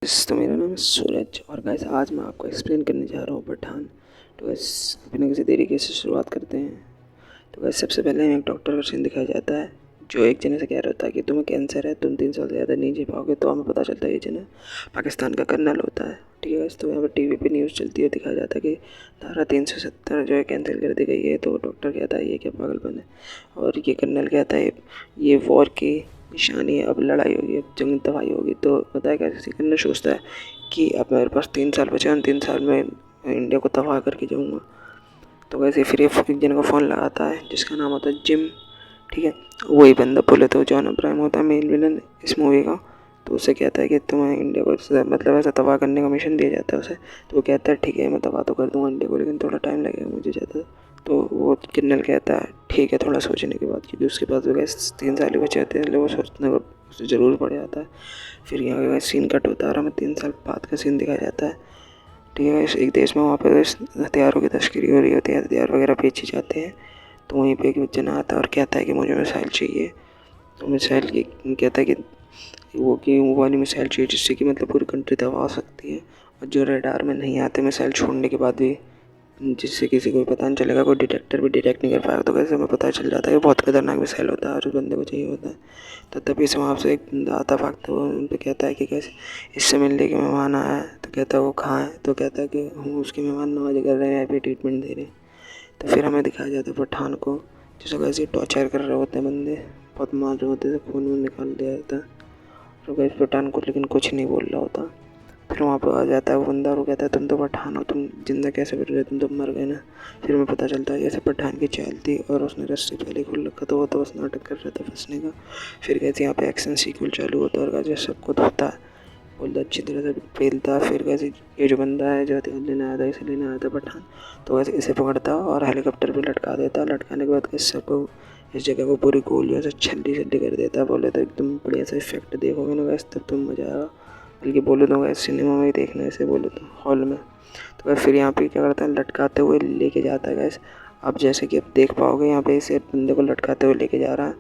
तो मेरा नाम है सूरज और गाइस आज मैं आपको एक्सप्लेन करने जा रहा हूँ पठान। तो गाइस बिना किसी तरीके से शुरुआत करते हैं। तो गाइस सबसे पहले हमें एक डॉक्टर का सीन दिखाया जाता है जो एक जने से कह रहा होता है कि तुम्हें कैंसर है, तुम 3 साल से ज़्यादा नहीं जी पाओगे। तो हमें पता चलता है ये जना पाकिस्तान का कर्नल होता है। ठीक है गाइस, तो यहाँ पर टीवी पे न्यूज़ चलती है, दिखाया जाता है कि धारा 370 जो है कैंसिल कर दी गई है। तो डॉक्टर कहता है ये क्या पागलपन है, और ये कर्नल कहता है ये वॉर की निशानी है, अब लड़ाई होगी, अब जंग तबाही होगी। तो बताया कैसे करना सोचता है कि अब मेरे पास 3 साल बचे हैं, 3 साल में इंडिया को तबाह करके जाऊँगा। तो वैसे फिर ये एक जन का फ़ोन लगाता है जिसका नाम होता है जिम। ठीक है, वही बंदा बोले तो जॉन अब्राहम होता है मेन विलन इस मूवी का। तो उससे कहता है कि तुम्हें इंडिया को मतलब ऐसा तबाह करने का मिशन दिया जाता है उसे। तो वो कहता है ठीक है मैं तबाह तो कर दूँगा इंडिया को, लेकिन थोड़ा टाइम लगेगा मुझे ज़्यादा। तो वो जनरल कहता है ठीक है थोड़ा सोचने के बाद, क्योंकि उसके पास जो 3 साल ही बचे होते हैं, लोग सोचने को उसे ज़रूर पड़ जाता है। फिर यहाँ सीन कट होता है और हमें 3 साल बाद का सीन दिखाया जाता है। ठीक है, एक देश में वहाँ पर हथियारों की तस्करी हो रही होती है, हथियार वगैरह बेचे जाते हैं। तो वहीं पे एक जना आता है और कहता है कि मुझे मिसाइल चाहिए। तो मिसाइल की कहता है कि वो वाली मिसाइल चाहिए जिससे कि मतलब पूरी कंट्री तबाह हो सकती है, और जो रडार में नहीं आते मिसाइल छोड़ने के बाद भी, जिससे किसी को पता नहीं चलेगा, कोई डिटेक्टर भी डिटेक्ट नहीं कर पाएगा। तो कैसे हमें पता चल जाता है कि बहुत खतरनाक मिसाइल होता है और उस बंदे को चाहिए होता है। तो तभी से वहाँ से एक बंदा आता भागता हुआ उन पर कहता है कि कैसे इससे मिलने के मेहमान आया है। तो कहता है वो कहाँ है। तो कहता है कि हम उसके मेहमान नवाजी कर रहे हैं, यहाँ पे ट्रीटमेंट दे रहे हैं। तो फिर हमें दिखाया जाता है पठान को, जिसको कैसे टॉर्चर कर रहे होते हैं बंदे, बहुत मार रहे होते हैं, खून वून निकाल दिया जाता है। तो कैसे पठान को लेकिन कुछ नहीं बोल रहा होता। फिर वहाँ पर आ जाता है वो बंदा और वो कहता है तुम तो पठान हो, तुम जिंदा कैसे बच गए, तुम तो मर गए ना। फिर हमें पता चलता है जैसे पठान की चाल थी और उसने रस्सी पहले खोल रखा, तो वो तो बस नाटक कर रहा था फंसने का। फिर कैसे यहाँ पे एक्शन सीक्वल चालू होता है और कैसे सबको धोता है, बोलता अच्छी तरह से पेलता। फिर कैसे ये जो बंदा है जो हथियार लेने आया था, इसे लेने आया था पठान, तो वैसे इसे पकड़ता और हेलीकॉप्टर पे लटका देता। लटकाने के बाद कैसे सबको इस जगह को पूरी गोलियों से छल्ली छल्ली कर देता। बोले तो एकदम बढ़िया सा इफेक्ट देखोगे ना वैसे तब तुम मज़ा आएगा। बल्कि बोले तो वैसे सिनेमा में ही देखना, ऐसे बोले तो हॉल में। तो वैसे फिर यहाँ पे क्या करता है, लटकाते हुए लेके जाता है गैस। अब जैसे कि आप देख पाओगे यहाँ पे इसे बंदे को लटकाते हुए लेके जा रहा है।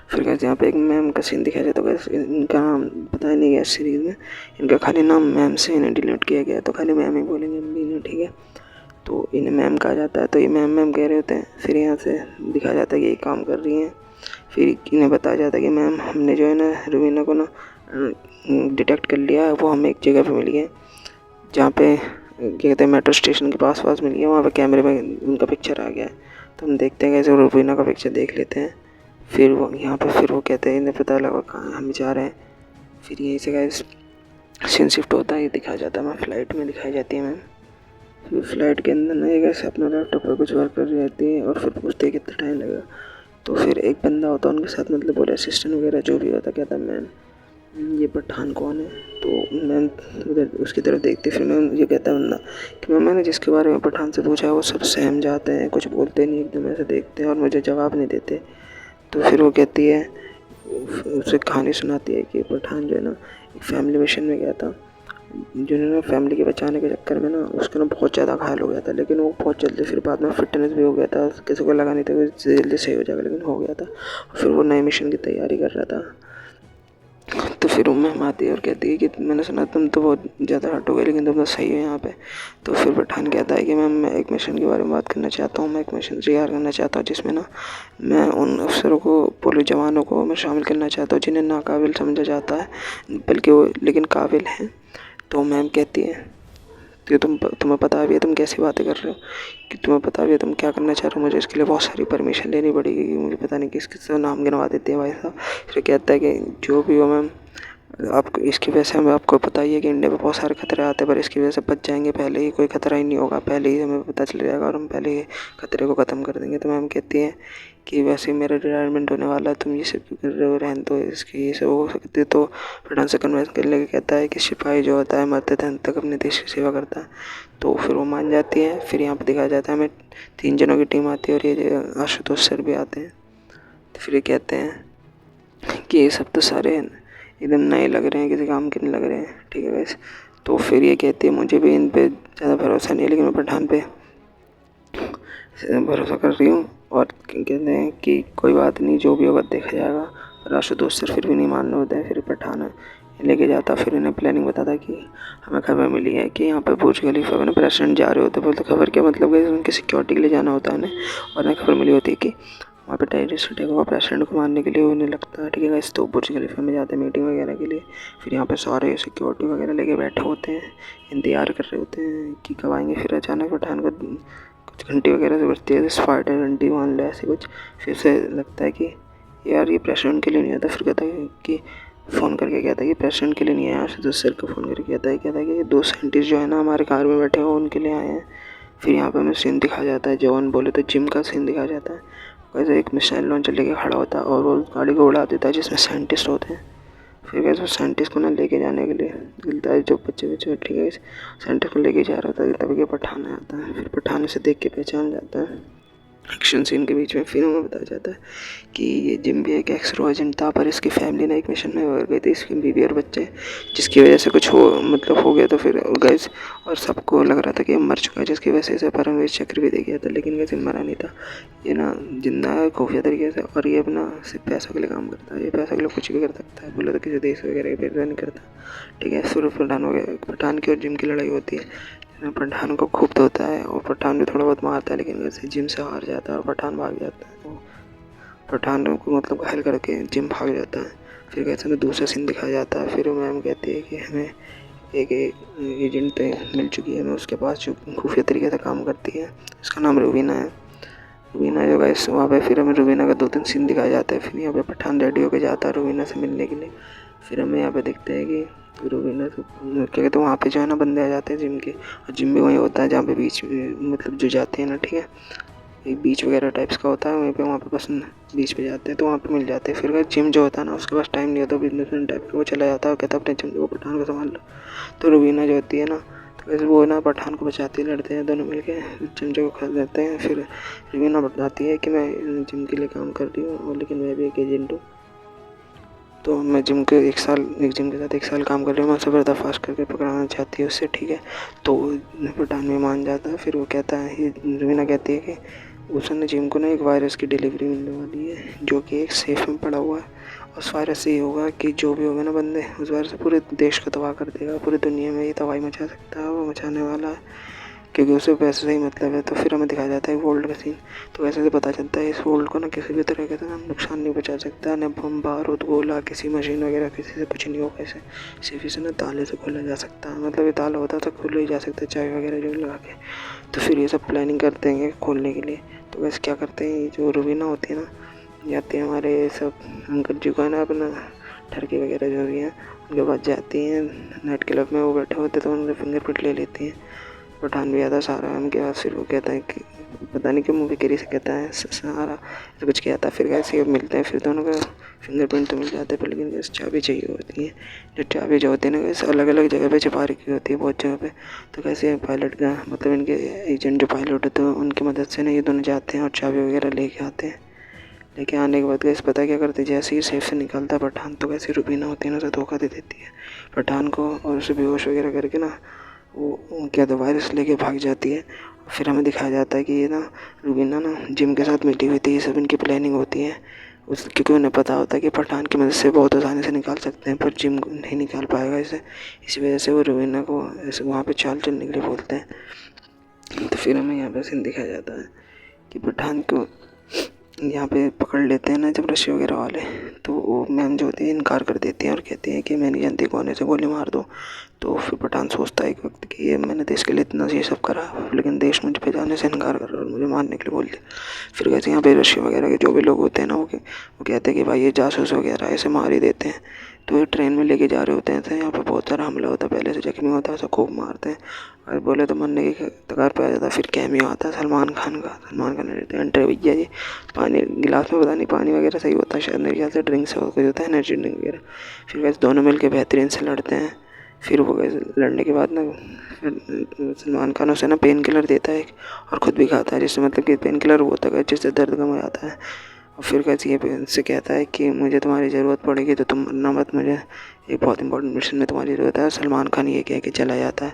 फिर कैसे यहाँ पे एक मैम का सीन दिखाया जाता है। तो इनका नाम बताया नहीं गया इस सीरीज़ में, इनका खाली नाम मैम से इन्हें डिलीट किया गया, तो खाली मैम ही बोलेंगे हम भी इन्हें। ठीक है, तो इन्हें मैम कहा जाता है, तो ये मैम मैम कह रहे होते हैं। फिर यहाँ से दिखाया जाता है कि ये काम कर रही हैं। फिर इन्हें बताया जाता है कि मैम हमने जो है ना रुबीना को ना डिटेक्ट कर लिया है, वो हमें एक जगह पे मिली है जहाँ पे क्या कहते हैं मेट्रो स्टेशन के पास मिली है, वहाँ पे कैमरे में उनका पिक्चर आ गया है। तो हम देखते हैं कैसे रुबीना का पिक्चर देख लेते हैं। फिर वो यहाँ पे फिर वो कहते हैं इन्हें पता लगा कहाँ हम जा रहे हैं। फिर यहीं से गाइस सीन शिफ्ट होता है, ये दिखाया जाता है मैं फ्लाइट में दिखाई जाती है मैम। फिर फ्लाइट के अंदर ना एक अपना लैपटॉप पर कुछ वर्क कर रही रहती है और फिर पूछते हैं कितना टाइम लगेगा। तो फिर एक बंदा होता है उनके साथ, मतलब बोले असिस्टेंट वगैरह जो भी होता, कहता मैम ये पठान कौन है। तो मैम उधर उसकी तरफ देखती, फिर मैम ये कहता है बंदा कि मैम मैंने जिसके बारे में पठान से पूछा है वो सब सहम जाते हैं, कुछ बोलते नहीं, एकदम ऐसे देखते हैं और मुझे जवाब नहीं देते। तो फिर वो कहती है, उसे कहानी सुनाती है कि पठान जो है ना एक फैमिली मिशन में गया था, जिन्होंने फैमिली के बचाने के चक्कर में ना उसका ना बहुत ज़्यादा घायल हो गया था, लेकिन वो बहुत जल्दी फिर बाद में फिटनेस भी हो गया था। किसी को लगा नहीं था कि जल्दी सही हो जाएगा, लेकिन हो गया था। फिर वो नए मिशन की तैयारी कर रहा था। तो फिर वो मैम आती है और कहती है कि मैंने सुना तुम तो बहुत ज़्यादा हट हो गए, लेकिन तुम तो सही हो यहाँ पे। तो फिर पठान कहता है कि मैम मैं एक मिशन के बारे में बात करना चाहता हूँ, मैं एक मिशन तैयार करना चाहता हूँ जिसमें ना मैं उन अफसरों को, पुलिस जवानों को मैं शामिल करना चाहता हूँ जिन्हें नाकाबिल समझा जाता है, बल्कि वो लेकिन काबिल हैं। तो मैम कहती है कि तुम्हें पता भी है तुम कैसी बातें कर रहे हो, कि तुम्हें पता भी है तुम क्या करना चाह रहे हो, मुझे इसके लिए बहुत सारी परमिशन लेनी पड़ेगी, मुझे पता नहीं किस किस नाम गिनवा देते हैं भाई साहब। फिर कहता है कि जो भी हो मैम, आपको इसकी वजह से हमें आपको पता ही है कि इंडिया में बहुत सारे खतरे आते हैं, पर इसकी वजह से बच जाएंगे, पहले ही कोई खतरा ही नहीं होगा, पहले ही हमें पता चल जाएगा और हम पहले ही खतरे को ख़त्म कर देंगे। तो मैम कहती हैं कि वैसे ही मेरा रिटायरमेंट होने वाला है, तुम ये सब क्यों कर रहे हो, रहने दो, इसकी ये सब हो सकती है। तो पठान से कन्विंस करने के कहता है कि सिपाही जो होता है मरते दम तक अपने देश की सेवा करता है। तो फिर वो मान जाती है। फिर यहाँ पर दिखाया जाता है हमें 3 जनों की टीम आती है और ये आशुतोष सर भी आते हैं। तो फिर ये कहते हैं कि ये सब तो सारे एकदम नए लग रहे हैं, किसी काम के नहीं लग रहे हैं। ठीक है वैसे। तो फिर ये कहती है मुझे भी इन पे ज़्यादा भरोसा नहीं है, लेकिन मैं पठान पे भरोसा कर रही हूँ। और कहते हैं कि कोई बात नहीं, जो भी होगा देखा जाएगा। पर आशुतोष सर फिर भी नहीं मान रहे होते हैं। फिर पठान लेके जाता, फिर इन्हें प्लानिंग बताता कि हमें खबर मिली है कि यहाँ पे बुर्ज खलीफा में प्रेसिडेंट जा रहे होते। बोलते खबर क्या, मतलब कि उनकी सिक्योरिटी के लिए जाना होता है उन्हें, और उन्हें खबर मिली होती है कि वहाँ पे टेररिस्ट अटैक हुआ प्रेसिडेंट को मारने के लिए। उन्हें लगता है ठीक है गाइस, तो बुर्ज खलीफा में जाते हैं मीटिंग वगैरह के लिए। फिर यहाँ पे सारे सिक्योरिटी वगैरह लेके बैठे होते हैं, इंतजार कर रहे होते हैं कि कब आएंगे। फिर अचानक पठान को कुछ घंटी वगैरह से बजती है, स्पाइडर घंटी मान लो ऐसे कुछ। फिर से लगता है कि यार ये प्रेसिडेंट के लिए नहीं आता। फिर कहता है कि फ़ोन करके कहता है कि प्रेसिडेंट के लिए नहीं आया। फिर तो सर को फ़ोन करके कहता है कि 2 साइंटिस्ट जो है ना हमारे कार में बैठे हैं, उनके लिए आए हैं। फिर यहाँ पे हमें सीन दिखाया जाता है, जवान बोले तो जिम का सीन दिखाया जाता है। वैसे एक मिसाइल लॉन्चर लेके खड़ा होता है और वो गाड़ी को उड़ा देता है जिसमें साइंटिस्ट होते हैं। फिर कैसे वो साइंटिस्ट को ना लेके जाने के लिए मिलता है, जो बच्चे बच्चे ठीक है साइंटिस्ट को लेके जा रहा होता है, तभी पठान आता है। फिर पठान उसे देख के पहचान जाता है एक्शन सीन के बीच में। फिर हमें बताया जाता है कि ये जिम भी एक एक्सरो एजेंट था, पर इसकी फैमिली ना एक मिशन में मर गई थी, इसकी बीवी और बच्चे, जिसकी वजह से कुछ हो गया। तो फिर गैस और सबको लग रहा था कि मर चुका है, जिसकी वजह से इसे परमवीर चक्र भी दे गया था। लेकिन वैसे मरा नहीं था, ये ना जिंदा है खुफिया तरीके से, और ये अपना सिर्फ पैसों के लिए काम करता है। ये पैसों के लिए कुछ भी कर सकता है, बोले तो किसी देश वगैरह की परवाह नहीं करता, ठीक है। फिर पठान की और जिम की लड़ाई होती है। पठान को खूब धोता है और पठान भी थोड़ा बहुत मारता है, लेकिन वैसे जिम से हार जाता है और पठान भाग जाता है। तो पठान को मतलब घायल करके जिम भाग जाता है। फिर कैसे हमें दूसरा सीन दिखाया जाता है। फिर मैम कहती है कि हमें एक एजेंट मिल चुकी है, हमें उसके पास जो खुफिया तरीके से काम करती है, उसका नाम रूबीना है। रूबीना जो गाइस वहाँ पे फिर हमें रूबीना का 2-3 सीन दिखाया जाता है। फिर यहाँ पे पठान रेडी होकर जाता है रूबीना से मिलने के लिए। फिर हमें यहाँ पे देखते हैं कि रूबीना से क्या कहते हैं, वहाँ पे जो है ना बंदे आ जाते हैं जिम के, और जिम भी वहीं होता है जहाँ पे बीच मतलब जो जाते हैं ना, ठीक है, एक बीच वगैरह टाइप्स का होता है वहीं पे, वहाँ पे बस बीच पे जाते हैं तो वहाँ पे मिल जाते हैं। फिर जिम जो होता है ना उसके पास टाइम नहीं होता, बिजनेसमैन टाइप का वो चला जाता है और कहता है अपने जिम को पठान को संभाल लो। तो रूबीना जो होती है ना, तो वैसे वो ना पठान को बचाती है, लड़ते हैं दोनों मिलके, जिम को खा देते हैं। फिर रूबीना बताती है कि मैं जिम के लिए काम कर रही हूँ, और लेकिन मैं भी एक एजेंट हूँ, तो मैं जिम के एक जिम के साथ 1 साल काम कर रही हूँ, मैं उसे पर्दाफाश करके पकड़ाना चाहती है उससे, ठीक है। तो पठान भी मान जाता है। फिर वो कहता है, ये रूबीना कहती है कि उसने जिम को ना एक वायरस की डिलीवरी मिलने वाली है, जो कि एक सेफ में पड़ा हुआ है। उस वायरस से ये होगा कि जो भी होगा ना बंदे, उस वायरस से पूरे देश को तबाह कर देगा, पूरी दुनिया में ये तबाही मचा सकता है, वो मचाने वाला है, क्योंकि उसे पैसे से ही मतलब है। तो फिर हमें दिखाया जाता है वर्ल्ड का सीन। तो ऐसे से पता चलता है इस वर्ल्ड को ना किसी भी तरह का नुकसान नहीं पहुंचा सकता, न बम बारूद गोला किसी मशीन वगैरह किसी से कुछ नहीं होगा। इसे सिर्फ इसे ना ताले से खोला जा सकता है, मतलब ये ताला होता तो खोला ही जा सकता है चाय वगैरह जो लगा के। तो फिर ये सब प्लानिंग करते हैं खोलने के लिए। तो वैसे क्या करते हैं, जो रूबीना होती है ना, जाते हैं हमारे सब अंकल जी को है ना अपना ठरके वगैरह जो भी हैं उनके पास जाती हैं नाइट क्लब में, वो बैठे होते तो उनके फिंगरप्रिंट ले लेती हैं। पठान भी आता सारा उनके पास। फिर वो कहता है कि पता नहीं क्यों मूवी केरी से कहता है सारा तो कुछ कहता है। फिर कैसे मिलते हैं, फिर दोनों का फिंगरप्रिंट तो मिल जाते हैं, पर लेकिन कैसे चाबी चाहिए होती है। जो चाबी जो होती है ना कैसे अलग अलग जगह पे छिपा रखी होती है बहुत जगह पे। तो कैसे पायलट का मतलब इनके एजेंट जो पायलट है तो उनकी मदद से ना ये दोनों जाते हैं और चाबी वगैरह लेके आते हैं। लेके आने के बाद कैसे पता क्या करते, जैसे ही सेफ से निकलता है पठान, तो कैसे रूबीना होती है ना उसे धोखा दे देती है पठान को, और उसे बेहोश वगैरह करके ना वो क्या तो वायरस लेके भाग जाती है। फिर हमें दिखाया जाता है कि ये ना रूबीना ना जिम के साथ मिली हुई थी, ये सब इनकी प्लानिंग होती है उस, क्योंकि उन्हें पता होता है कि पठान की मदद से बहुत आसानी से निकाल सकते हैं, पर जिम नहीं निकाल पाएगा इसे। इसी वजह से वो रूबीना को ऐसे वहाँ पे चाल चलने के लिए बोलते हैं। तो फिर हमें यहाँ पे सीन दिखाया जाता है कि पठान को यहाँ पे पकड़ लेते हैं ना जब रस्सी वगैरह वाले, तो वो मैम जो होती है इनकार कर देती हैं और कहती हैं कि मैं नहीं जानती कौन है, से गोली मार दो। तो फिर पठान सोचता है एक वक्त कि ये मैंने देश के लिए इतना ये सब करा, लेकिन देश मुझे पे जाने से इनकार कर रहा है और मुझे मारने के लिए बोल दिया। फिर कैसे यहाँ पे रस्सी वगैरह के जो भी लोग होते हैं ना वो कहते हैं कि भाई ये जासूस वगैरह ऐसे मार ही देते हैं। तो ये ट्रेन में लेके जा रहे होते हैं, तो यहाँ पे बहुत सारा हमला होता है, पहले से जख्मी होता है, उसे खूब मारते हैं और बोले तो मरने की कगार पे आ जाता है। फिर कैमियो आता है सलमान खान का, सलमान खान रहते हैं एंट्री, भैया जी पानी गिलास में पता नहीं पानी वगैरह सही होता है शायद, मेरे ख्याल से ड्रिंक्स कुछ होता है एनर्जी ड्रिंक वगैरह। फिर वैसे दोनों मिल के बेहतरीन से लड़ते हैं। फिर वो लड़ने के बाद ना सलमान खान उसे ना पेन किलर देता है और ख़ुद भी खाता है, जिससे मतलब कि पेन किलर वो होता है जिससे दर्द कम हो जाता है। और फिर कैसे ये से कहता है कि मुझे तुम्हारी ज़रूरत पड़ेगी तो तुम मरना मत, मुझे एक बहुत इंपॉर्टेंट मिशन में तुम्हारी ज़रूरत है। सलमान खान ये कह के चला जाता है।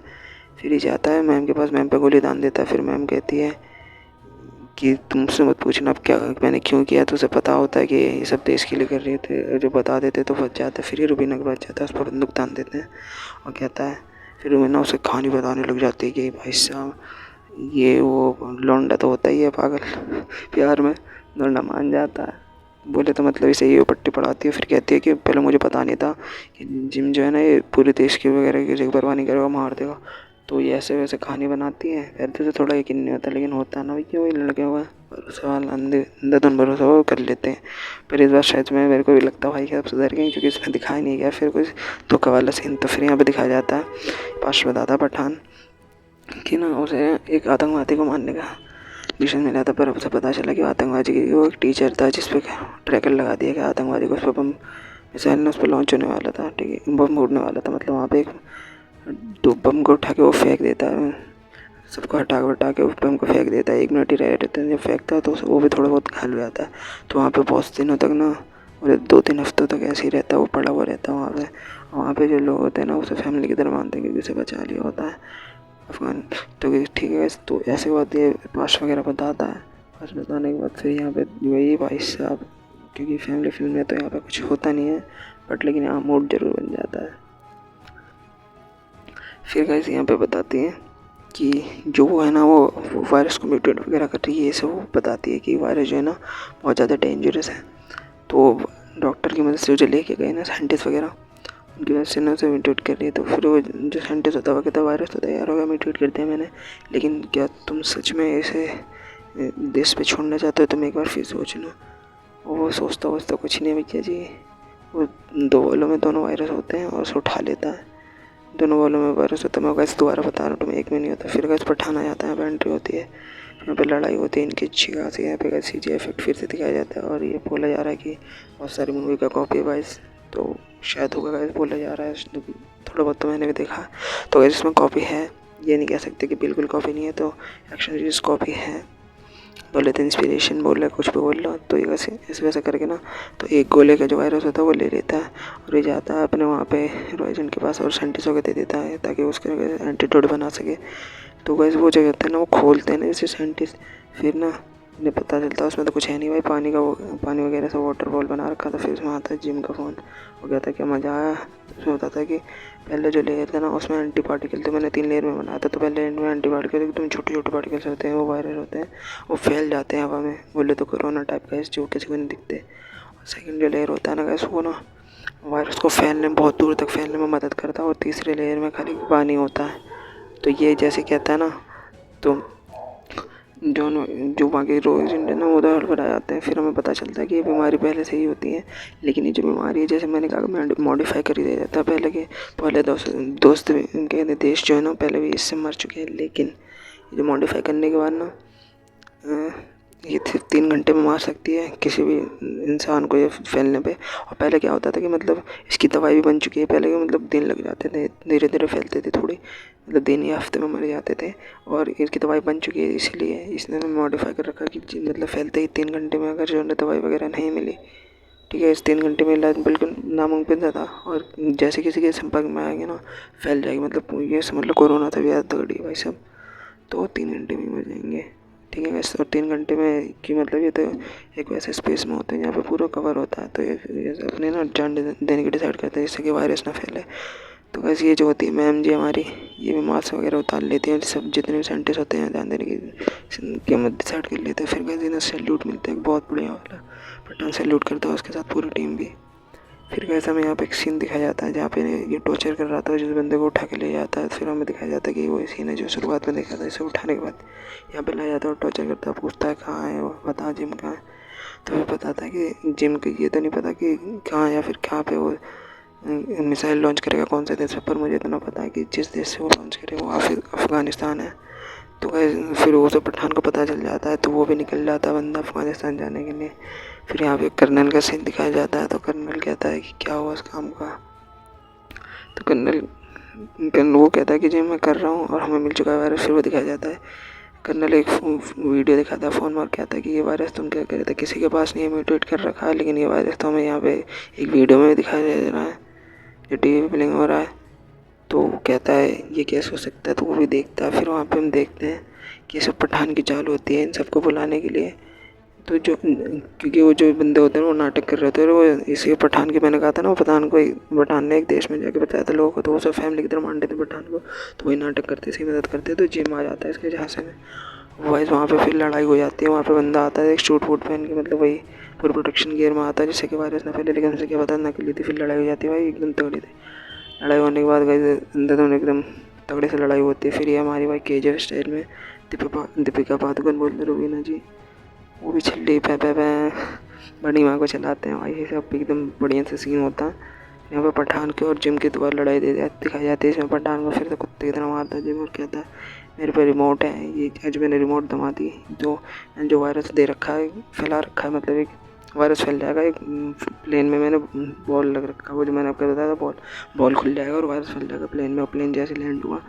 फिर ये जाता है मैम के पास, मैम पे गोली दान देता है। फिर मैम कहती है कि तुमसे मत पूछना अब क्या मैंने क्यों किया, तो उसे पता होता है कि ये सब देश के लिए कर रहे थे। जो बता देते तो बच जाता, फिर ही रुबीना को बच जाता है, उस पर बंदूक तान देते हैं और कहता है। फिर रुबीना उसे कहानी बताने लग जाती है कि भाई साहब ये वो लौंडा तो होता ही है पागल प्यार में। लौंडा मान जाता है, बोले तो मतलब इसे ये पट्टी पढ़ाती है। फिर कहती है कि पहले मुझे पता नहीं था कि जिम जो है ना ये पूरे देश की वगैरह की जगह परवाह नहीं करेगा, मार देगा। तो ये ऐसे वैसे कहानी बनाती है। पहले तो थोड़ा यकीन नहीं होता, लेकिन होता है ना भाई कि वही लड़के हुआ भरोसा वाला अंधाधुन भरोसा वो कर लेते हैं। पर इस बार शायद में मेरे को भी लगता है भाई कि अब सुधर गए, क्योंकि इसमें दिखाया नहीं गया फिर कुछ धोखा वाला सीन। तो फिर यहाँ पे दिखाया जाता है, पाश बताता पठान कि ना उसे एक आतंकवादी को मारने का मिशन मिला था, पर उसे पता चला कि आतंकवादी की वो एक टीचर था जिस पे ट्रैकर लगा दिया गया आतंकवादी को। उस पर बम मिसाइल ने उस पर लॉन्च होने वाला था, ठीक है, बम उड़ने वाला था। मतलब वहाँ पे एक दो बम को उठा के वो फेंक देता है, सबको हटा के उस बम को फेंक देता है। 1 मिनट ही रह रहते हैं, जब फेंकता है तो वो भी थोड़ा बहुत घायल हो जाता है। तो वहाँ पे बहुत दिनों तक ना, और 2-3 हफ्तों तक ऐसे ही रहता है, वो पड़ा हुआ रहता है वहाँ पे। वहाँ पे जो लोग होते हैं ना उसे फैमिली की तरह मानते हैं, क्योंकि उसे बचा लिया होता है अफगान। तो ठीक है, तो ऐसे बात ये पास वगैरह बताता है। पास बताने के बाद फिर यहाँ पे वही भाई साहब, क्योंकि फैमिली फिल्म में तो यहाँ पे कुछ होता नहीं है, बट लेकिन यहाँ मूड जरूर बन जाता है। फिर गाइस यहाँ पे बताती है कि जो वो है ना वो वायरस को म्यूटेट वगैरह कर रही है, ये सब वो बताती है कि वायरस जो है ना बहुत ज़्यादा डेंजरस है। तो डॉक्टर की मदद से जो लेके गए ना साइंटिस्ट वगैरह, उनकी वजह से ना उसे म्यूटेट कर रही है। तो फिर वो जो साइंटिस्ट होता है वो कहता है वायरस तो तैयार होगा, म्यूटेट कर दिया मैंने, लेकिन क्या तुम सच में ऐसे देश पे छोड़ना चाहते हो? तुम एक बार फिर सोच लो। और वो सोचता कुछ नहीं भैया जी, वो 2 बॉलों में दोनों वायरस होते हैं और उसे उठा लेता है। दोनों बॉलों में वायरस होता है। मैं वैसे दोबारा बता रहा हूँ तुम्हें, 1 में नहीं होता। फिर गैस पठान आ जाता है, यहाँ पर एंट्री होती है, यहाँ पे लड़ाई होती है इनकी अच्छी खासी। यहाँ पे गैस CG इफेक्ट फिर से दिखाया जाता है, और ये बोला जा रहा है कि बहुत सारी मूवी का कॉपी है गाइस, तो शायद होगा गाइस, बोला जा रहा है। थोड़ा बहुत तो मैंने भी देखा, तो गाइस इसमें कॉपी है, ये नहीं कह सकते कि बिल्कुल कॉपी नहीं है। तो एक्शन सीरीज कॉपी है, बोले तो इंस्पिरेशन बोल रहा है, कुछ भी बोल रहा, तो ये वैसे ऐसे वैसे करके ना, तो एक गोले का जो वायरस होता है वो ले लेता है और ये जाता है अपने वहाँ पे रॉयजेंट के पास और साइंटिस्टों को दे देता है ताकि उसके एंटीडोट बना सके। तो वैसे वो जो होता है ना वो खोलते हैं ना जैसे साइंटिस्ट, फिर ना उन्हें पता चलता है उसमें तो कुछ है नहीं भाई, पानी का वो पानी वगैरह से वाटरफॉल बना रखा था। फिर उसमें आता है जिम का फ़ोन, वो कहता है क्या मज़ा आया। उसमें बताता है कि पहले जो लेयर था ना उसमें एंटी पार्टिकल थे, मैंने 3 लेयर में बनाया था। तो पहले एंड में एंटी पार्टिकल एकदम छोटे छोटे पार्टिकल्स होते हैं, वो वायरस होते हैं, वो फैल जाते हैं हवा में, बोले तो कोरोना टाइप का, जो किसी को नहीं दिखते। और सेकेंड जो लेयर होता है ना गैस, वो ना वायरस को फैलने में बहुत दूर तक फैलने में मदद करता है। और तीसरे लेयर में खाली पानी होता है। तो ये जैसे कहता है ना, तो जो बाकी रोग जिनके ना उधर हड़बड़ा जाते हैं। फिर हमें पता चलता है कि ये बीमारी पहले से ही होती है, लेकिन ये जो बीमारी है जैसे मैंने कहा मॉडिफाई कर ही दिया जाता है। पहले दोस्त उनके देश जो है ना पहले भी इससे मर चुके हैं, लेकिन ये जो मॉडिफाई करने के बाद ना ये 3 घंटे में मार सकती है किसी भी इंसान को ये फैलने पे। और पहले क्या होता था कि मतलब इसकी दवाई भी बन चुकी है, पहले के मतलब दिन लग जाते थे, धीरे धीरे फैलते थे, थोड़ी मतलब दिन या हफ्ते में मर जाते थे। और इसकी दवाई बन चुकी है, इसलिए इसने मॉडिफाई कर रखा कि मतलब फैलते ही 3 घंटे में, अगर जो है दवाई वगैरह नहीं मिली, ठीक है, इस 3 घंटे में इलाज बिल्कुल नामुमकिन था। और जैसे किसी के संपर्क में आएंगे ना फैल जाएगी, मतलब ये समझ लो कोरोना था भी ज़्यादा तगड़ी भाई सब, तो 3 घंटे में मर जाएंगे, ठीक है वैसे। और 3 घंटे में कि मतलब ये तो एक वैसे स्पेस में होते हैं जहाँ पे पूरा कवर होता है, तो ये अपने ना जान देने की डिसाइड करते हैं जिससे कि वायरस ना फैले। तो वैसे ये जो होती है मैम जी हमारी, ये भी मास्क वगैरह उतार लेती हैं, सब जितने भी साइंटिस्ट होते हैं ध्यान देने की कीमत डिसाइड कर लेते हैं। फिर वैसे इन्हें सैल्यूट मिलता है बहुत बढ़िया वाला, पठान सैल्यूट करता है, उसके साथ पूरी टीम भी। फिर कैसे हमें यहाँ पे एक सीन दिखाया जाता है जहाँ पे ये टॉर्चर कर रहा था, जिस बंदे को उठा के ले जाता है। फिर हमें दिखाया जाता है कि वो सीन है जो शुरुआत में देखा था, इसे उठाने के बाद यहाँ पे लाया जाता है और टॉर्चर करता है, पूछता है कहाँ है वो, बता जिम कहाँ है। तो हमें बताता है कि जिम को ये तो नहीं पता कि कहाँ या फिर कहाँ पे वो मिसाइल लॉन्च करेगा, कौन से देश पर। मुझे इतना पता है कि जिस देश से वो लॉन्च करे वो अफ़गानिस्तान है। तो फिर वो सब पठान को पता चल जाता है, तो वो भी निकल जाता है बंदा अफ़गानिस्तान जाने के लिए। फिर यहाँ पे कर्नल का सीन दिखाया जाता है, तो कर्नल कहता है कि क्या हुआ उस काम का। तो कर्नल वो कहता है कि जी मैं कर रहा हूँ और हमें मिल चुका है वायरस। फिर वो दिखाया जाता है, कर्नल एक वीडियो दिखाता है फ़ोन में और कहता है कि ये वायरस तुम क्या कर रहे थे, किसी के पास नहीं है, म्यूटेट कर रखा है, लेकिन ये वायरस तो हमें यहाँ पे एक वीडियो में दिखाया जा रहा है जो TV पे प्लेइंग हो रहा है। तो कहता है ये कैसे हो सकता है, तो वो भी देखता है। फिर वहाँ पे हम देखते हैं कि ये सब पठान की चाल होती है इन सबको बुलाने के लिए। तो जो क्योंकि वो जो बंदे होते हैं वो नाटक कर रहे होते हैं, वो इसी पठान के, मैंने कहा था ना, वो पठान ने एक देश में जाके बताया था लोगों को, तो वो सब फैमिली की तरह मानते थे पठान को। तो वही नाटक करते, इसकी मदद करते। तो जिम आ जाता है इसके झांसे में। वाइस वहाँ पे फिर लड़ाई हो जाती है। वहाँ पे बंदा आता है एक सूट वूट पहन के, मतलब वही पूरी प्रोटेक्शन गियर में आता है, जिससे कि वायरस ना फैले। लेकिन उसे क्या पता नकली थी। फिर लड़ाई हो जाती है भाई, एकदम तगड़ी थी। लड़ाई होने के बाद गए अंदर तो एकदम तगड़े से लड़ाई होती है। फिर ये हमारी भाई केजीएफ स्टाइल में दीपिका पादुकोण बोलते रुबीना जी, वो भी छल्ली पै बड़ी माँ को चलाते हैं भाई। ये सब एकदम बढ़िया से सीन होता है। यहाँ पे पठान के और जिम की दोबारा लड़ाई दिखाई जाती है। इसमें पठान को फिर से कुत्ते की तरह मारता है जिम और कहता है मेरे पे रिमोट है, ये आज मैंने रिमोट दबा दी, जो वायरस दे रखा है, फैला रखा है, मतलब एक वायरस फैल जाएगा। एक प्लेन में मैंने बॉल लग रखा, वो जो मैंने आपको बताया था, बॉल खुल जाएगा और वायरस फैल जाएगा प्लेन में। और प्लेन जैसे लैंड हुआ,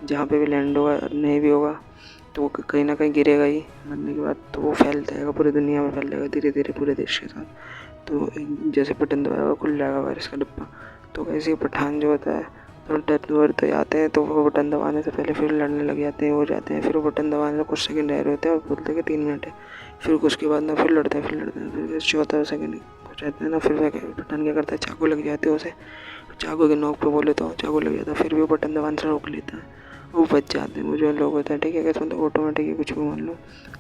जहाँ पे भी लैंड होगा, नहीं भी होगा तो वो कहीं ना कहीं गिरेगा ही मरने के बाद। तो वो फैल जाएगा, पूरी दुनिया में फैल जाएगा धीरे धीरे पूरे देश के साथ। तो जैसे बटन दबाएगा खुल जाएगा वायरस का डिब्बा। तो वैसे ही पठान जो होता है, तो डेथ ओवर तो आते हैं, तो वो बटन दबाने से पहले फिर लड़ने लग जाते हैं, हो जाते हैं। फिर वो बटन दबाने से कुछ सेकंड रह रहे होते हैं और बोलते हैं कि 3 मिनट है। फिर उसके बाद ना फिर लड़ते हैं, फिर 14 सेकंड हो जाते हैं ना। फिर वह बटन क्या करता है, चाकू लग जाते हैं उसे, चाकू के नोक पे बोले तो चाकू लग जाता है। फिर भी वो बटन दबाने से रोक लेता है, वो बच जाते हैं। वो जो लोग होते हैं, ठीक है, कैसे मतलब ऑटोमेटिक ही कुछ भी मान लो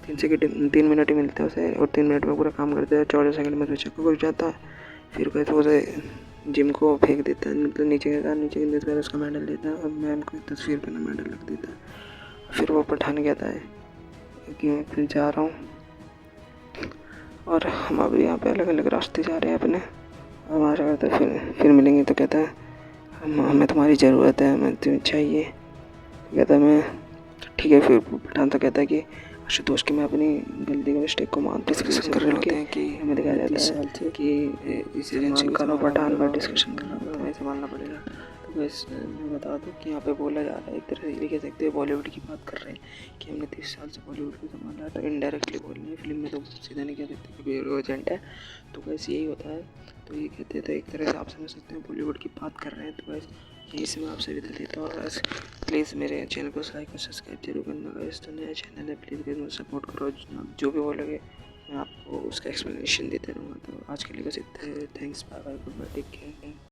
3 मिनट ही मिलते हैं उसे, और 3 मिनट में पूरा काम करते हैं। 14 सेकंड में तो चाकू लग जाता है। फिर कैसे उसे जिम को फेंक देता है, मतलब नीचे गिरने से पहले उसका मेडल देता है और मैम को तस्वीर पर मेडल रख देता है। फिर वो पठान कहता है कि मैं फिर जा रहा हूँ और हम अभी यहाँ पे अलग अलग रास्ते जा रहे हैं अपने, और आशा करते हैं फिर मिलेंगे। तो कहता है हमें तुम्हारी ज़रूरत है, हमें तुम्हें चाहिए। कहता है मैं ठीक है। फिर पठान तो कहता है कि आशुतोष की मैं अपनी गलती का मिस्टेक को मानते डिस्कशन कर रहे होते हैं कि हमें दिखाया जाता है कि इस एजेंसी का ना पठान पर डिस्कशन कर रहा होता है, ऐसे मानना पड़ेगा। तो बस मैं बता दूँ कि यहाँ पे बोला जा रहा है, एक तरह से ये कह सकते हैं बॉलीवुड की बात कर रहे हैं कि हमने 30 साल से बॉलीवुड को संभाला है। तो इनडायरेक्टली बोल रहे हैं, फिल्म में तो सीधा नहीं कह सकते कि हीरो एजेंट है। तो बस यही होता है। तो ये कहते हैं, तो एक तरह से आप समझ सकते हैं बॉलीवुड की बात कर रहे हैं। तो बस यही से मैं आपसे विदा लेता हूँ। बस प्लीज़ मेरे चैनल को लाइक और सब्सक्राइब जरूर करना गाइस। तो नया चैनल है, प्लीज़ मुझे सपोर्ट करो। जो भी बोलोगे मैं आपको उसका एक्सप्लेनेशन देते रहूँगा। तो आज के लिए बस इतना है। Thanks, bye bye, goodbye, take care.